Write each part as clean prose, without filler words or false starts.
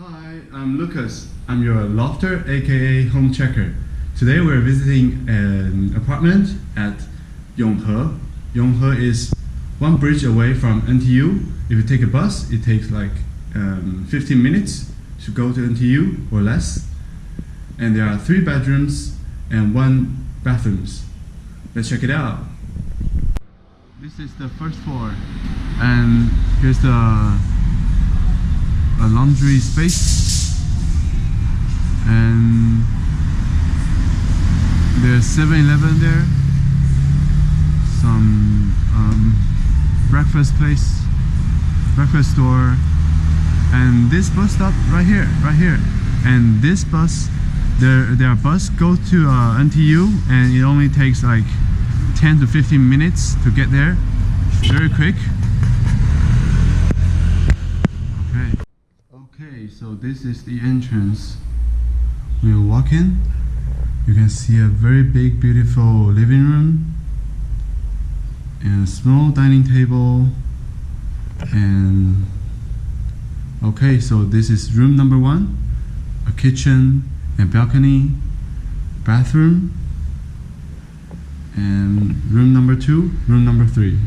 Hi, I'm Lucas. I'm your lofter, aka home checker. Today we're visiting an apartment at Yonghe. Yonghe is one bridge away from NTU. If you take a bus, it takes like 15 minutes to go to NTU or less. And there are 3 bedrooms and 1 bathrooms. Let's check it out. This is the first floor, and here's a laundry space, and there's 7-Eleven there, some breakfast store, and this bus stop right here, and this bus, their bus go to NTU, and it only takes like 10 to 15 minutes to get there. Very quick. Okay, so this is the entrance. When you walk in, you can see a very big, beautiful living room and a small dining table. And okay, so this is room number 1, a kitchen and balcony, bathroom, and room number 2, room number 3.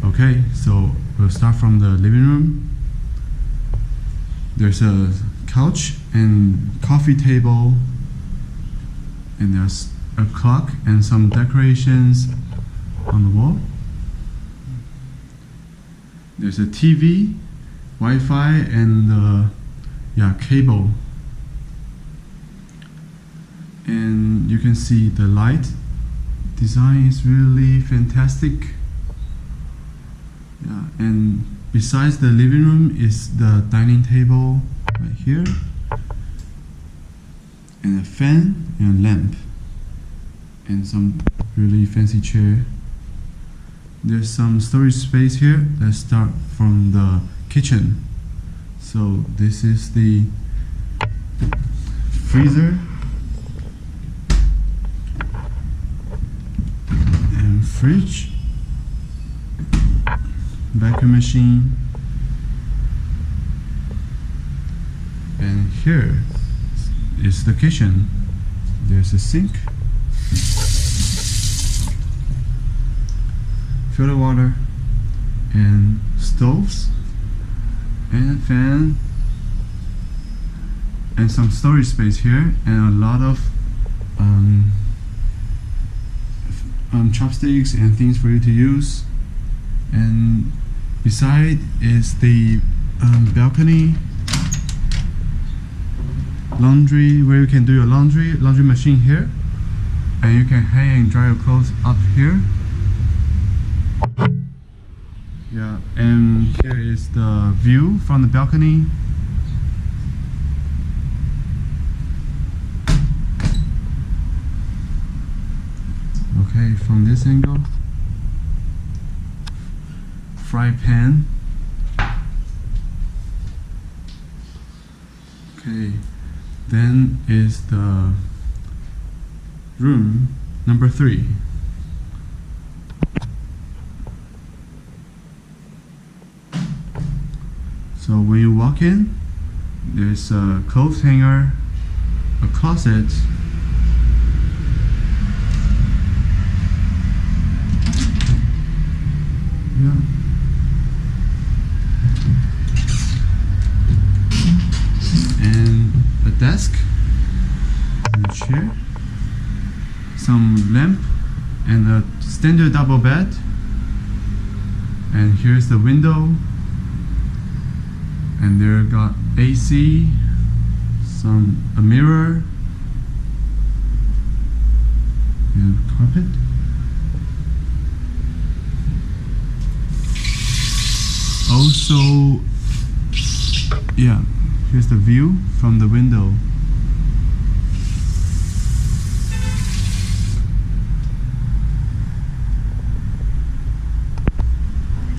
Okay, so we'll start from the living room. There's a couch and coffee table, and there's a clock and some decorations on the wall. There's a TV, Wi-Fi, and cable. And you can see the light design is really fantastic. Yeah, and besides the living room is the dining table right here, and a fan and a lamp, and some really fancy chair. There's some storage space here. Let's start from the kitchen. So this is the freezer and fridge, vacuum machine, and here is the kitchen. There's a sink, filter water, and stoves, and a fan, and some storage space here, and a lot of chopsticks and things for you to use. And beside is the balcony, laundry, where you can do your laundry machine here, and you can hang and dry your clothes up here. Yeah, and here is the view from the balcony. Okay, from this angle, fry pan. Okay, then is the room number 3. So when you walk in, there's a clothes hanger, a closet, and a desk and a chair, some lamp, and a standard double bed. And here's the window, and there got AC, a mirror, and carpet. Also, yeah, here's the view from the window.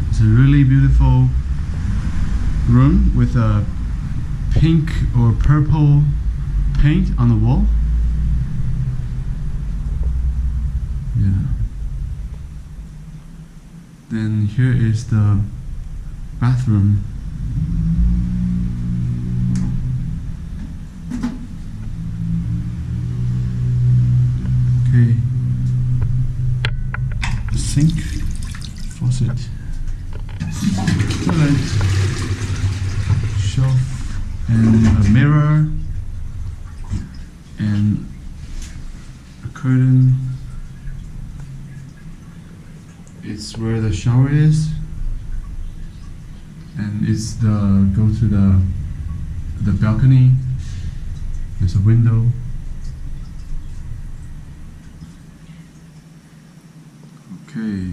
It's a really beautiful room with a pink or purple paint on the wall. Yeah. Then here is the bathroom. Okay. Sink, faucet, toilet, shelf, and a mirror, and a curtain. It's where the shower is, and it's the go to the balcony. There's a window. Okay.